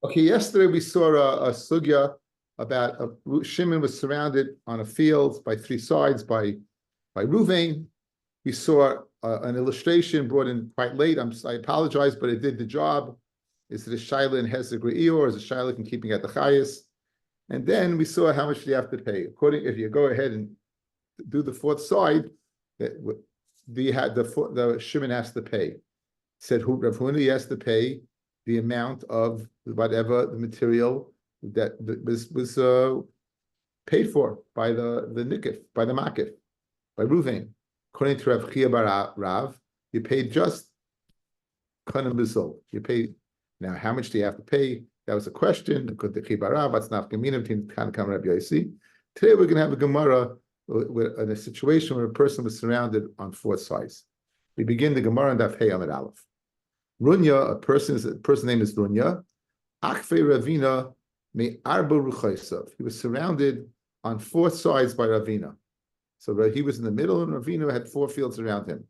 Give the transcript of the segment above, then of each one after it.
Okay, yesterday we saw a sugya about Shimon was surrounded on a field by three sides by Ruvain. We saw an illustration brought in quite late. I apologize, but it did the job. Is it a shaila in Hezek Re'iyah, or is it shaila in keeping at the chayas? And then we saw how much do you have to pay. If you go ahead and do the fourth side, the Shimon has to pay. Said Rav Huna, he has to pay the amount of whatever the material that was paid for by the nikif, by the makif, by Ruvain. According to Rav Chia bar Rav, you paid just kanim b'zol. You pay. Now, how much do you have to pay? That was a question. Because the Chia bar Rav, what's not gemina between Kan and Rabbi Yossi. Today we're going to have a Gemara in a situation where a person was surrounded on four sides. We begin the Gemara in Daf Hey Amud Aleph. Runya, a person's name is Runya. Akfe Ravina me arba ruchaisav. He was surrounded on four sides by Ravina. So he was in the middle, and Ravina had four fields around him.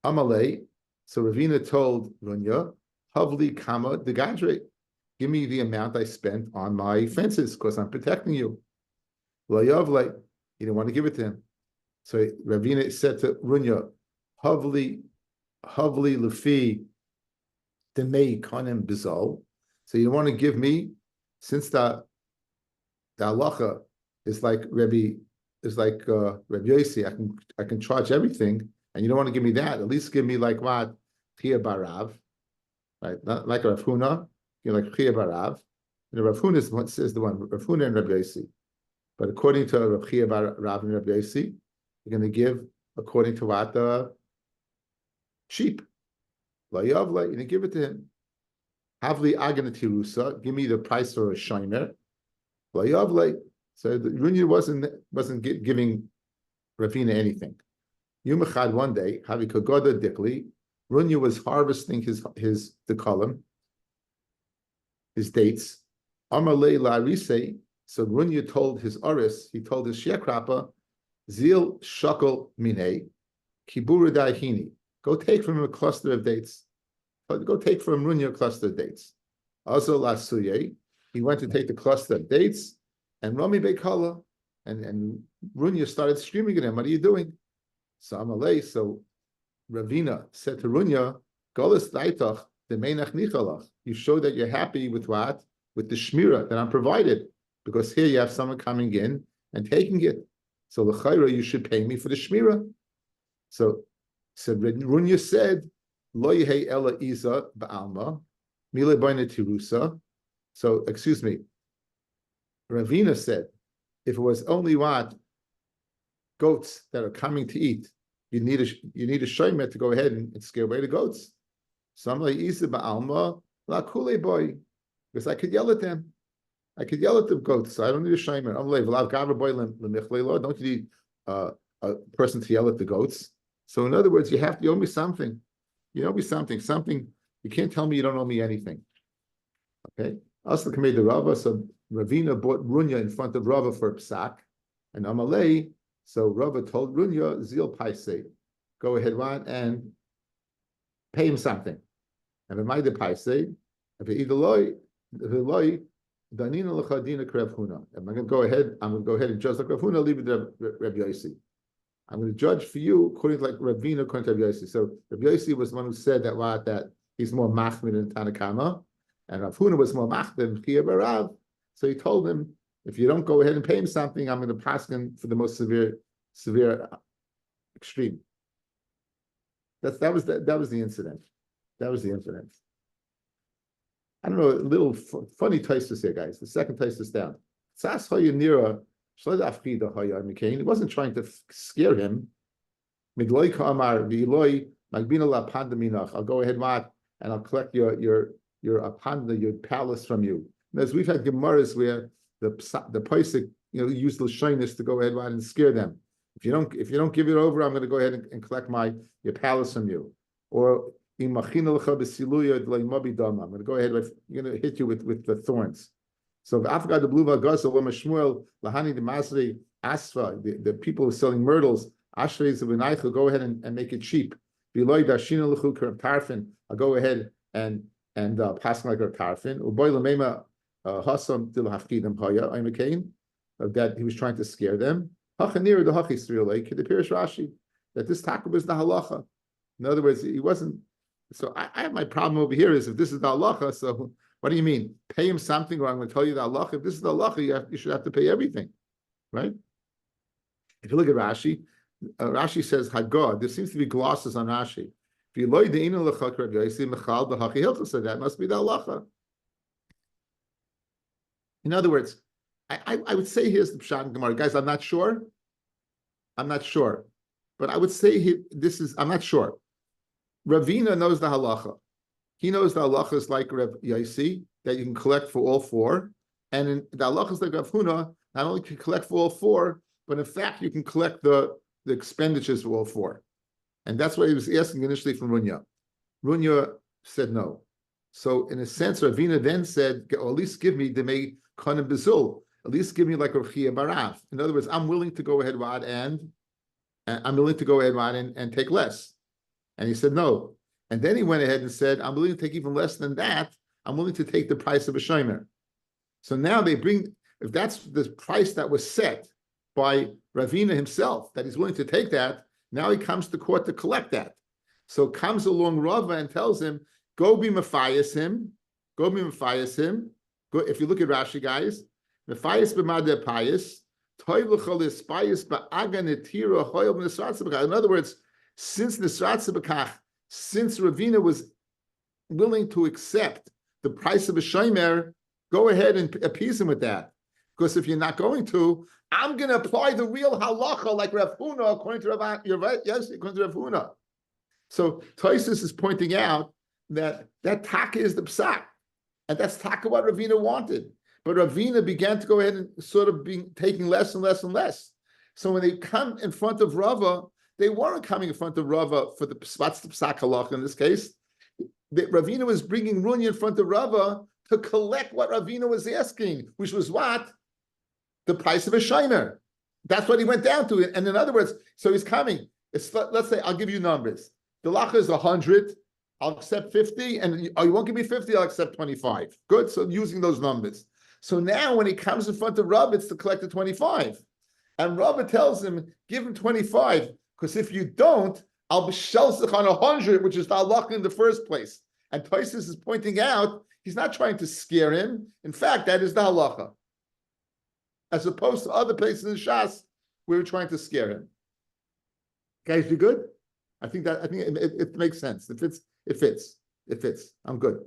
Amalei. So Ravina told Runya, Havli kama degadre. Give me the amount I spent on my fences, because I'm protecting you. Layavle. He didn't want to give it to him. So Ravina said to Runya, Havli lufi demei kanim bizal. So you want to give me, since the halacha is like Rabbi Yossi, I can charge everything, and you don't want to give me that. At least give me like what Chia barav, right? Not like Rav Huna, like Chia barav. Rav Huna is the one Rav Huna and Rabbi Yossi. But according to Rav Chia barav and Rabbi Yossi, you're going to give according to what the sheep. You didn't give it to him. Havli aganatirusa, give me the price for a shiner. So the Runya wasn't giving Ravina anything. Yumachad one day, Havi Kagoda Dikli, Runya was harvesting his dekalim, his dates. Amalei Larise, so Runya told his Aris, he told his sharecropper, Zil Shakel Mine, Kibura Daihini. Go take from him a cluster of dates. Go take from Runya a cluster of dates. Also, Lasuye, he went to take the cluster of dates, and Rami Bekala, and Runya started screaming at him, what are you doing? So Amalei, so Ravina said to Runya, Golas Daitach, the Meinach Nichalach. You show that you're happy with what? With the Shmira that I'm provided. Because here you have someone coming in and taking it. So L'chaira, you should pay me for the Shmira. So Runya said, Lo yehei ela iza ba'alma, mile baina tirusa. So, excuse me, Ravina said, if it was only what goats that are coming to eat, you need a shomer to go ahead and scare away the goats. So I'm like, iza ba'alma, la kule boy, because I could yell at them. I could yell at the goats, so I don't need a shomer. I'm like, v'lav gavra boy lemichle, don't you need a person to yell at the goats? So in other words, you owe me something. You owe me something. You can't tell me you don't owe me anything. Okay? Also made the Rava, so Ravina bought Runya in front of Rava for a psak, and Amalei, so Rava told Runya, Zil Paise, go ahead, Ron, and pay him something. And if I Paise, if he Danina Lachadina Krev Huna. I'm going to go ahead and judge like Rav Huna, leave it to Rabbi Yossi. I'm going to judge for you according to like Ravina, according to Rabbi Yossi. So Rabbi Yossi was the one who said that he's more machmir than Tanakama, and Rav Huna was more machmir than Chia barav. So he told him, if you don't go ahead and pay him something, I'm going to pass him for the most severe extreme. That was the incident. That was the incident. I don't know, a little funny taste here, guys. The second taste is down. Sas Hoyanira. He wasn't trying to scare him. I'll go ahead, Matt, and I'll collect your apanda, your palace from you. And as we've had gemaras where the paisik, use the shyness to go ahead, Matt, and scare them. If you don't give it over, I'm going to go ahead and collect your palace from you. Or I'm going to go ahead, I'm going to hit you with the thorns. So the people who are selling myrtles, go ahead and make it cheap. I'll go ahead and and passing like a tarfin. Uboy lemema hasam dil hafkidim haya imakain, that he was trying to scare them. Hachanir the hachisriel like the Pirish Rashi that this taka was the halacha. In other words, he wasn't. So I have my problem over here is if this is the halacha. So what do you mean? Pay him something, or I'm going to tell you the halacha. If this is the halacha, you should have to pay everything, right? If you look at Rashi, Rashi says Hagod. There seems to be glosses on Rashi. If you loy the inu lechak Rabbi Yossi mechal the hachi hilchos, so that must be the halacha. In other words, I would say here's the pshat in Gemara, guys. I'm not sure, but I would say this is. I'm not sure. Ravina knows the halacha. He knows the halacha is like Rav Yossi that you can collect for all four, and in the halacha is like Rav Huna. Not only can you collect for all four, but in fact you can collect the expenditures for all four. And that's what he was asking initially from Runya. Runya said no. So in a sense, Ravina then said, or at least give me the may kanim bezul. At least give me like Rav Chia Barav. In other words, I'm willing to go ahead, Rod, and take less. And he said no. And then he went ahead and said, I'm willing to take even less than that. I'm willing to take the price of a shomer. So now they bring, if that's the price that was set by Ravina himself, that he's willing to take that, now he comes to court to collect that. So comes along Rava and tells him, go be Matthias him. Go, if you look at Rashi, guys, Matthias b'madeh payis, toiv l'cholis payis ba'aga netira hoyel b'nisrat tzibakach. In other words, since Nisrat tzibakach, since Ravina was willing to accept the price of a shomer, go ahead and appease him with that. Because if you're not going to, I'm going to apply the real halacha like Rav Huna, according to Rav. You're right, yes, according to Rav Huna. So Tosfos is pointing out that taka is the psak, and that's taka what Ravina wanted. But Ravina began to go ahead and sort of be taking less and less and less. So when they come in front of Rava, they weren't coming in front of Rava for the what's the psak halacha in this case. Ravina was bringing Runya in front of Rava to collect what Ravina was asking, which was what? The price of a shomer. That's what he went down to. And in other words, so he's coming. Let's say, I'll give you numbers. The lacha is 100. I'll accept 50. And you won't give me 50, I'll accept 25. Good. So using those numbers. So now when he comes in front of Rabbi, it's to collect the 25. And Rabbi tells him, give him 25. Because if you don't, I'll be shelsich on 100, which is the halacha in the first place. And Tosfos is pointing out, he's not trying to scare him. In fact, that is the halacha. As opposed to other places in Shas, we were trying to scare him. Guys, you good? I think it makes sense. It fits. I'm good.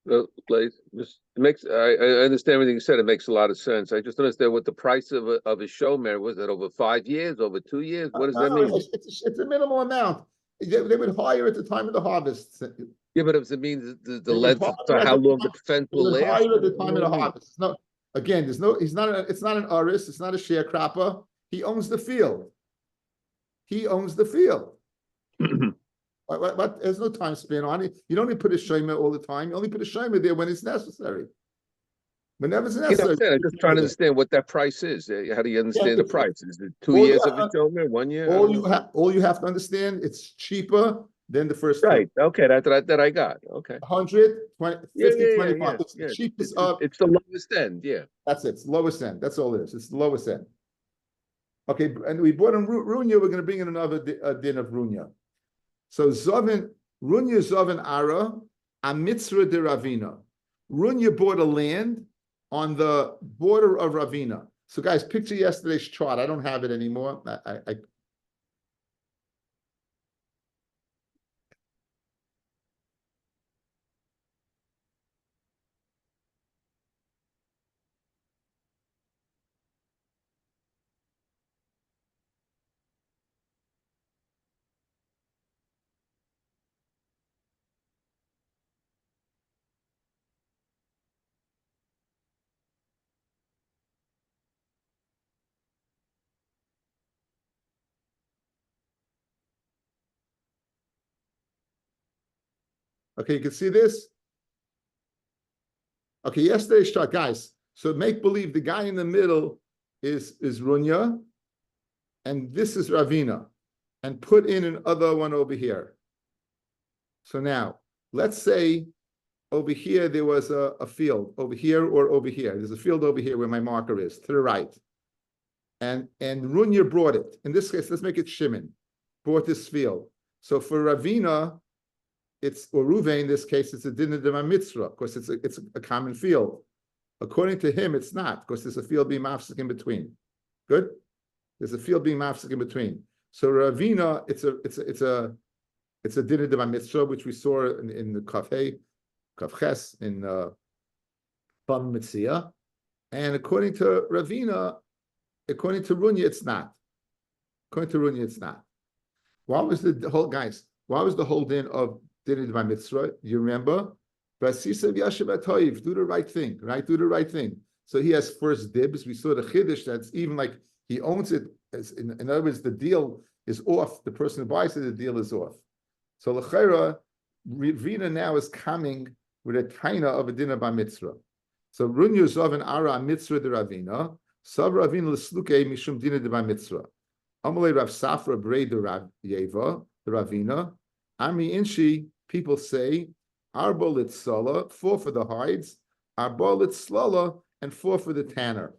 Well, please, it makes. I understand everything you said. It makes a lot of sense. I just understand what the price of a shomer was. It over 5 years, over 2 years? What does that mean? It's a minimal amount. They would hire at the time of the harvest. Yeah, but it means the length for how long the fence will last. Hire at the time of the harvest. No, again, it's not an aris. It's not a sharecropper. He owns the field. What? There's no time span on it. You don't need to put a shomer all the time. You only put a shomer there when it's necessary. Whenever it's necessary. I'm just trying to understand what that price is. How do you understand the price? Is it 2 years of a shomer, 1 year? All you have to understand, it's cheaper than the first. Right. Two. Okay, that I got. Okay. 100, 20, 50, 25. It's the cheapest it's the lowest end. Yeah. That's it. It's the lowest end. That's all it is. It's the lowest end. Okay, and we bought in Runya. We're going to bring in another din of Runya. So Runya Zovin Ara, Amitzra de Ravina. Runya bought a land on the border of Ravina. So guys, picture yesterday's chart. I don't have it anymore. Okay, you can see this. Okay, yesterday's chart, guys. So make believe the guy in the middle is Runya, and this is Ravina, and put in another one over here. So now, let's say over here there was a field, over here or over here. There's a field over here where my marker is, to the right. And Runya brought it. In this case, let's make it Shimon, brought this field. So for Ravina, or Ruvain, in this case, it's a dinner de mitzvah. Of course, it's a common field. According to him, it's not, because there's a field being mafsik in between. Good? There's a field being mafsik in between. So Ravina, it's a dinner de mitzvah, which we saw in the Kafches, in Bam Mitzia. And according to Ravina, according to Runya, it's not. According to Runya, it's not. What was the whole, guys? What was the whole din of dinner by mitzvah? You remember? Vasisav Yashav Toiv, do the right thing, right? Do the right thing. So he has first dibs. We saw the chiddush that's even like he owns it. In other words, the deal is off. The person who buys it, the deal is off. So l'chayra, Ravina now is coming with a taina of a dinner by mitzvah. So Runya Zav and Ara mitzvah de Ravina. Sav Ravina l'sluke mishum dinner de by mitzvah. Amalei Rav Safra Brei de Rav Yeva, the Ravina. Ami Inshi, people say, Arba Litzala, 4 for the hides, Arba Litzlala, and 4 for the tanner.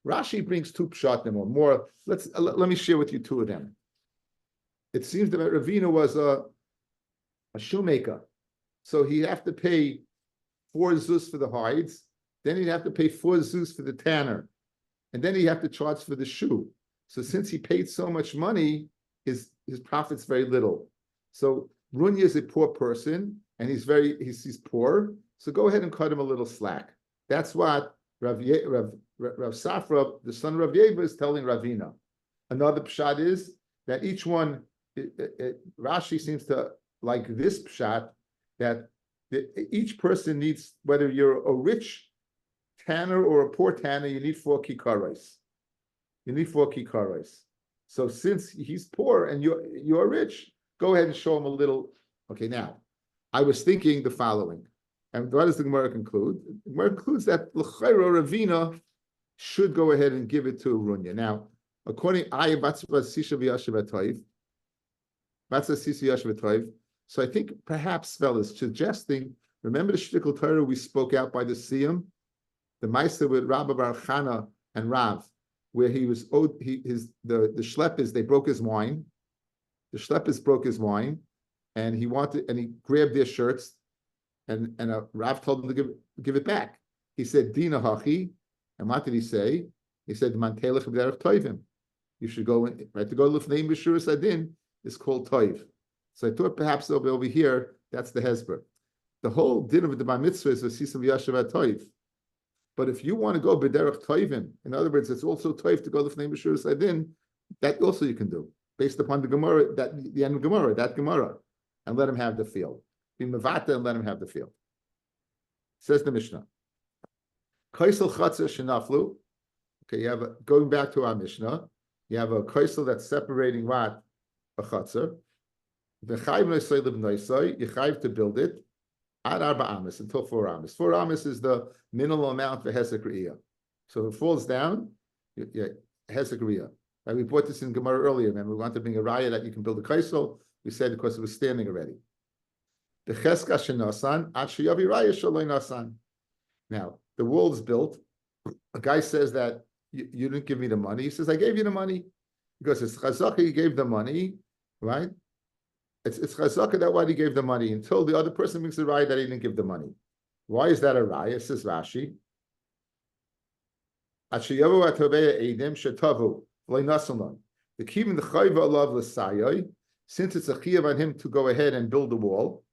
Rashi brings 2 pshatim or more. Let me share with you 2 of them. It seems that Ravina was a shoemaker. So he'd have to pay 4 zuz for the hides, then he'd have to pay 4 zuz for the tanner, and then he'd have to charge for the shoe. So since he paid so much money, his profit's very little. So Runya is a poor person, and he's poor. So go ahead and cut him a little slack. That's what Rav Safra, the son of Rav Yeva, is telling Ravina. Another pshat is that each one, Rashi seems to like this pshat, that each person needs, whether you're a rich tanner or a poor tanner, you need 4 kikaros. You need 4 kikaros. So since he's poor and you're rich, go ahead and show him a little. Okay, now, I was thinking the following. And what does the Gemara conclude? The Gemara concludes that l'chayro Ravina should go ahead and give it to Runya. Now, according so I think perhaps, fellas, suggesting, remember the shtickle Torah we spoke out by the Siyam? The Maisa with Rabbi Bar Chana and Rav, where he was owed, the shleppers, they broke his wine. The shleppers broke his wine, and he grabbed their shirts, and Rav told him to give it back. He said, Dina hachi, and what did he say? He said, Mantelech b'derech toivim. You should go in, right, to go l'fnei b'shuras adin is called toiv. So I thought perhaps over here, that's the hesber. The whole din of the bar mitzvah is v'sisam v'yashav toiv. But if you want to go b'derech toivim, in other words, it's also toiv to go l'fnei b'shuras adin, that also you can do, based upon the Gemara, the end of Gemara, that Gemara, and let him have the field. Be mevata and let him have the field. Says the Mishnah. Kaisel chatzah shenaflu. Okay, you have going back to our Mishnah. You have a kaisel that's separating what? A chatzah. V'chayv noisay liv noisay. You chayv to build it at arba amis, until 4 amis. 4 amis is the minimal amount for hesek riyah. So if it falls down, hesek riyah. Right, we brought this in Gemara earlier. Remember, we wanted to bring a raya that you can build a kaisel. We said because it was standing already. The cheska shenasan ad sheyavi raya shaloi nasan. Now the wall is built. A guy says that you didn't give me the money. He says I gave you the money because it's chazaka. He gave the money, right? It's chazaka that why he gave the money until the other person brings the raya that he didn't give the money. Why is that a raya? Says Rashi. Ad sheyavu atoveya edim shetavu. The kivin the chayva alav l'sayoi, since it's a chiyav on him to go ahead and build the wall.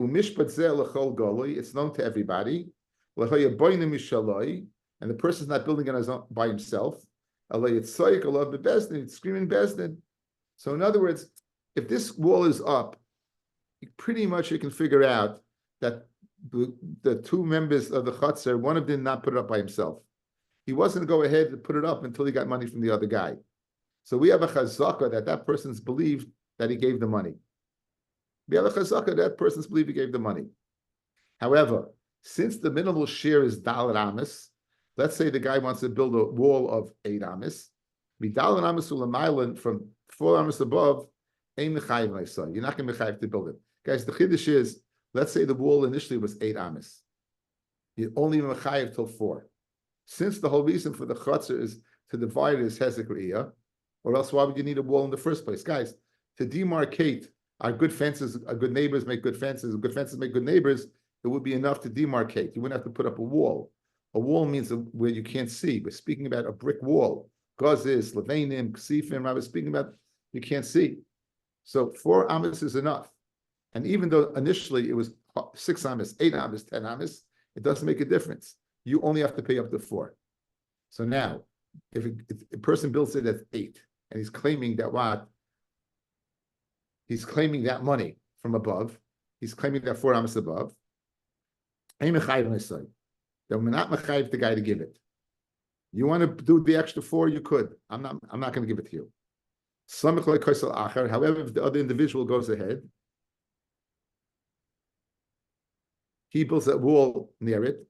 Umishpat zeh l'chol goloi, it's known to everybody. L'chaya boinim mishaloi, and the person's not building it by himself. Alay yitzayik alav bebezdin, it's screaming bezdin. So in other words, if this wall is up, pretty much you can figure out that the 2 members of the chatzar, one of them did not put it up by himself. He wasn't going to go ahead and put it up until he got money from the other guy. So we have a chazaka that person's believed that he gave the money. We have a chazaka that person's believed he gave the money. However, since the minimal share is dalet amis, let's say the guy wants to build a wall of 8 amis, dalet amis u'lamaylan from 4 amis above, you're not going to be chayiv to build it. Guys, the chiddush is Let's say the wall initially was 8 amis. You only mechayev till 4. Since the whole reason for the chutzner is to divide it as hezek re'iyah, or else why would you need a wall in the first place? Guys, to demarcate our good fences, our good neighbors make good fences make good neighbors, it would be enough to demarcate. You wouldn't have to put up a wall. A wall means where you can't see. We're speaking about a brick wall. Gazis, Levanim, Ksifim, I was speaking about you can't see. So 4 amis is enough. And even though initially it was 6 amis, 8 amis, 10 amis, it doesn't make a difference. You only have to pay up to 4. So now, if a person builds it at 8, and he's claiming that what? He's claiming that money from above. He's claiming that 4 amis above. Then we're not mechayiv the guy to give it. You want to do the extra 4, you could. I'm not going to give it to you. However, if the other individual goes ahead, he builds that wall near it.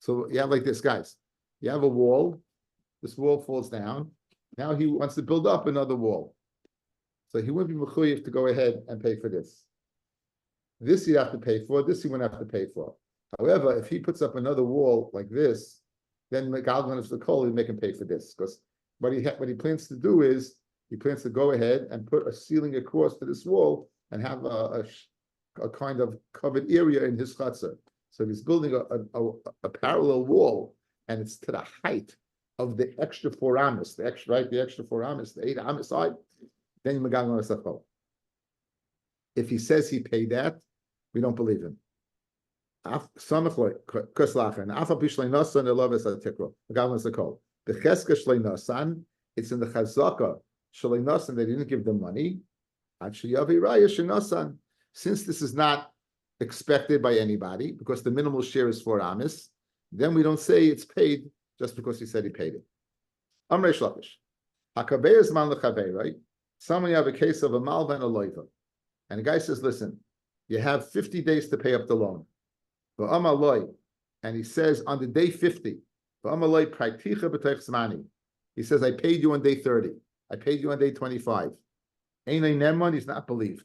So you have like this, guys. You have a wall. This wall falls down. Now he wants to build up another wall. So he wouldn't be mechuyev to go ahead and pay for this. This he'd have to pay for. This he wouldn't have to pay for. However, if he puts up another wall like this, then the Galgan of the Kol, he'd make him pay for this. Because what he plans to do is he plans to go ahead and put a ceiling across to this wall and have a kind of covered area in his chutzner. So he's building a parallel wall, and it's to the height of the extra 4 amis, the extra 4 amis, the 8 amis side. Then you Galgan of the Kol. If he says he paid that, we don't believe him. It's in the chazaka they didn't give them money. Since this is not expected by anybody, because the minimal share is 4 amis, then we don't say it's paid just because he said he paid it. Amrei Shlakish. Right? Someone you have a case of a malva and a loiva. And the guy says, listen, you have 50 days to pay up the loan. And he says on the day 50, he says, I paid you on day 30. I paid you on day 25. He's not believed.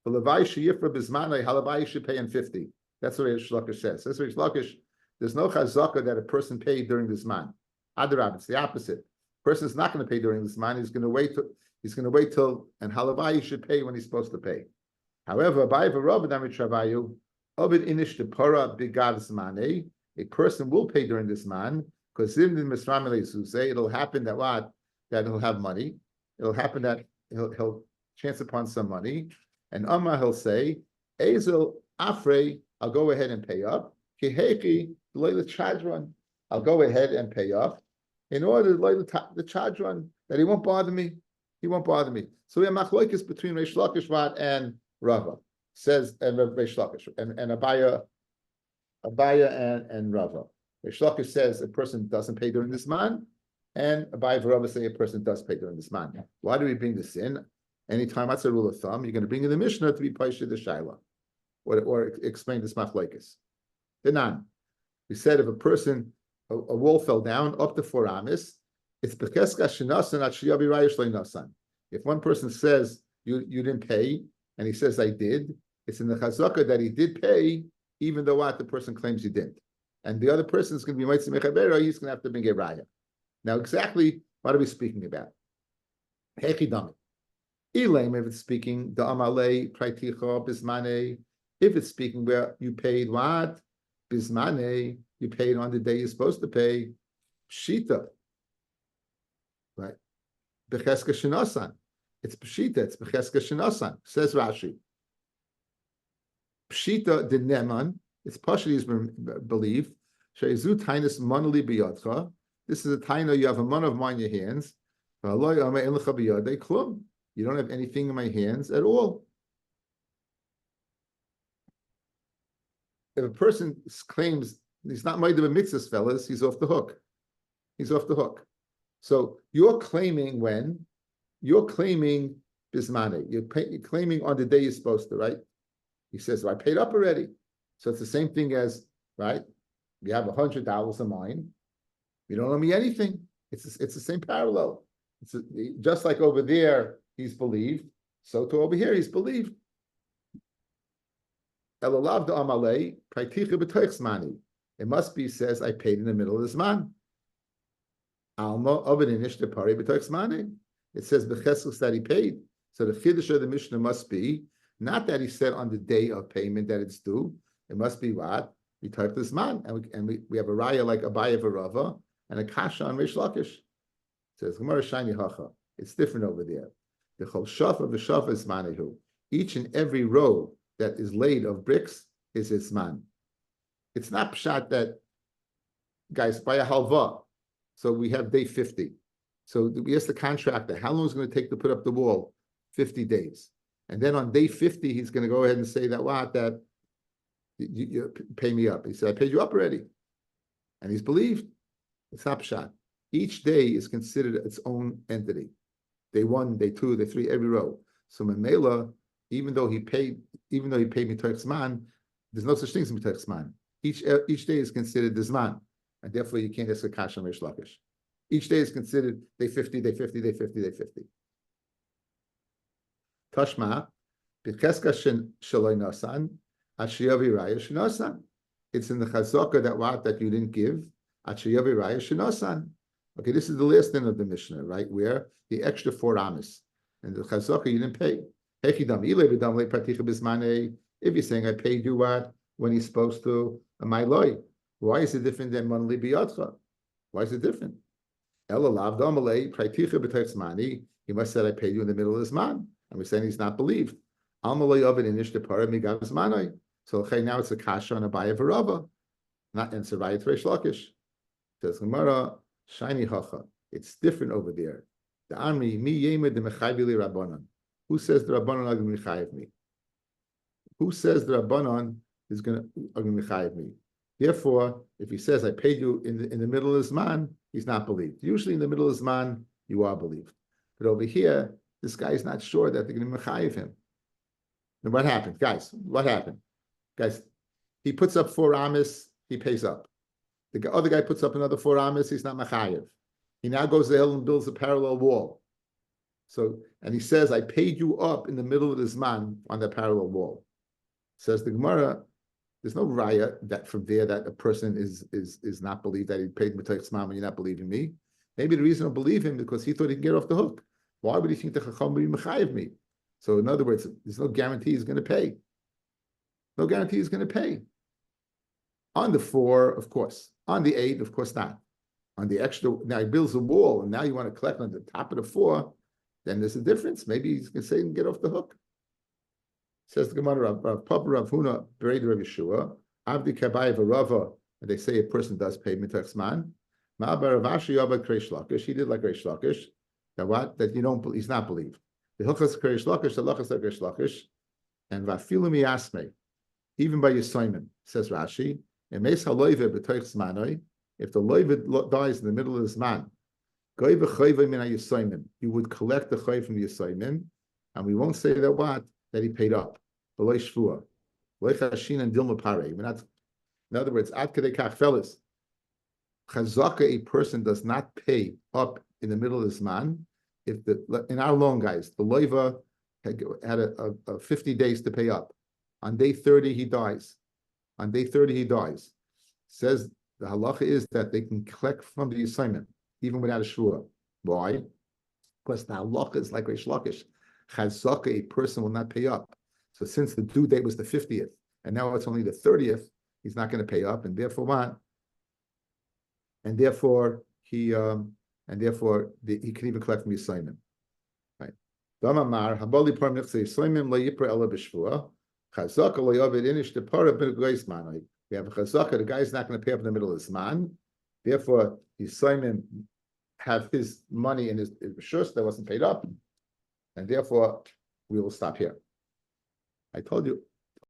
Halabai should pay in 50. That's what Reish Lakish says. That's Reish Lakish. There's no chazaka that a person paid during this man. Adarab, it's the opposite. A person's not going to pay during this man. He's going to wait till, and Halabai should pay when he's supposed to pay. However, a person will pay during this man, because it'll happen that what? That he'll have money. It'll happen that he'll chance upon some money. And he'll say, Ezel Afrei, I'll go ahead and pay up. I'll go ahead and pay up in order the chadran that he won't bother me. He won't bother me. So we have machlokes between Reish Lakish and Rava, says, and Reish Lakish, and Abaya and Rava. Reish Lakish says a person doesn't pay during this man, and Abaya and Rava say a person does pay during this man. Why do we bring this in? Anytime that's a rule of thumb, you're going to bring in the Mishnah to be paisha the Shaila, or explain this machlokes. Denan, we said if a wall fell down up to 4 amis, it's becheska shenasan at shiyabi rayish leinasan. If one person says you didn't pay, and he says I did, it's in the chazaka that he did pay, even though what the person claims he didn't. And the other person is going to be mitzvah mechabera, he's going to have to bring a raya. Now, exactly what are we speaking about? Hechidami. Elaim, if it's speaking the amalei praiticha bismane, if it's speaking where you paid what bismane, you paid on the day you're supposed to pay. Pshita, right? Becheska shenasan. It's pshita. It's becheska shenasan. Says Rashi. Pshita the neman. It's partially believed. Sheizu tainus manali biyadcha. This is a taina. You have a man of mine in your hands. You don't have anything in my hands at all. If a person claims he's not made of a mitzvah, fellas, he's off the hook. He's off the hook. So you're claiming when? You're claiming bismane. You're claiming on the day you're supposed to, right? He says, well, I paid up already. So it's the same thing as, right? You have $100 of mine. You don't owe me anything. It's the same parallel. Just like over there, he's believed. So too over here, he's believed. It must be, says, I paid in the middle of this man. It says that he paid. So the chiddush of the Mishnah must be not that he said on the day of payment that it's due. It must be what? We type this man, and we have a raya like Abaye Rava and a kasha on Rish Lakish. It says Gemara Shani Hacha. It's different over there. The chol shafa v'shafa is manihu. Each and every row that is laid of bricks is its man. It's not pshat that, guys, by a halva. So we have day 50. So we ask the contractor, how long is it going to take to put up the wall? 50 days. And then on day 50, he's going to go ahead and say that you pay me up. He said, I paid you up already. And he's believed. It's not pshat. Each day is considered its own entity. Day 1, day 2, day 3, every row. So Memela, even though he paid me Mitoch Zman, there's no such thing as Mitoch Zman. Each day is considered the Zman, and therefore you can't ask a Kasha on Rish Lakish. Each day is considered day 50, day 50, day 50, day 50. Tashma, B'cheska Shaloi Nasan, Ashiyavi Raya Shinosan. It's in the Chazaka that you didn't give, Ashiyavi Raya Shinosan. Okay, this is the last end of the Mishnah, right? Where the extra 4 amis. And the Chazaka you didn't pay. If you're saying I paid you what when he's supposed to, my loy, why is it different than monthly biyadcha? Why is it different? He must have said I paid you in the middle of this man. And we're saying he's not believed. So okay, now it's a kasha on a Abaye Rava, not in Sarayat Reish Lakish. Says Gemara, shiny hacha. It's different over there. The Amri mi yemed the mechayvili rabbanon. Who says the rabbanon are going to mechayev me? Who says the rabbanon is going to mechayev me? Therefore, if he says I paid you in the middle of this man, he's not believed. Usually in the middle of this man, you are believed. But over here, this guy is not sure that they're going to mechayev him. And what happened, guys? What happened, guys? He puts up 4 amis, he pays up. The other guy puts up another 4 amis, he's not mechayev. He now goes to the hill and builds a parallel wall. So, and he says, I paid you up in the middle of this man on that parallel wall. Says the Gemara, there's no raya that from there that a person is not believed that he paid Mitoch Zman when you're not believing me. Maybe the reason I believe him because he thought he could get off the hook. Why would he think the Chacham would be mechayev me? So in other words, there's no guarantee he's going to pay. No guarantee he's going to pay. On the 4, of course. On the 8, of course not. On the extra, now he builds a wall, and now you want to collect on the top of the 4, then there's a difference. Maybe he's going to say and get off the hook. Says the Gemara, Rav Papa Rav Huna, Bered Rav Yeshua, Avdi Kabai Rava, and they say a person does pay Mitoch Zman. Ma'abar Rav Ashi Yavad Reish Lakish, he did like Reish Lakish. That what? That you don't, he's not believed. The Hilchas Reish Lakish, the Lachas like Reish Lakish, and Vafilu Miyasme, even by Yisoyim, says Rashi, and Meis Haloive B'Toich Zmanoi, if the loiv dies in the middle of this man, you would collect the chayv from the yisoyim, and we won't say that what that he paid up. We're not. In other words, ad kedei kach fellas, chazaka a person does not pay up in the middle of this man. If in our loan, guys, the loiva had a 50 days to pay up. On day 30 he dies. On day 30 he dies. Says the halacha is that they can collect from the assignment, even without a shvua. Why? Because the halacha is like Reish Lakish. Chazaka, a person will not pay up. So since the due date was the 50th, and now it's only the 30th, he's not going to pay up, and therefore what? And therefore he can even collect from the assignment. Right? Damamar habali par nechse assignment la yipra ela b'shvua. Chazaka lo yavid inish the para b'negleis manai. We have a chazaka, the guy's not going to pay up in the middle of this man. Therefore, his Simon have his money in his rishus that wasn't paid up. And therefore, we will stop here. I told you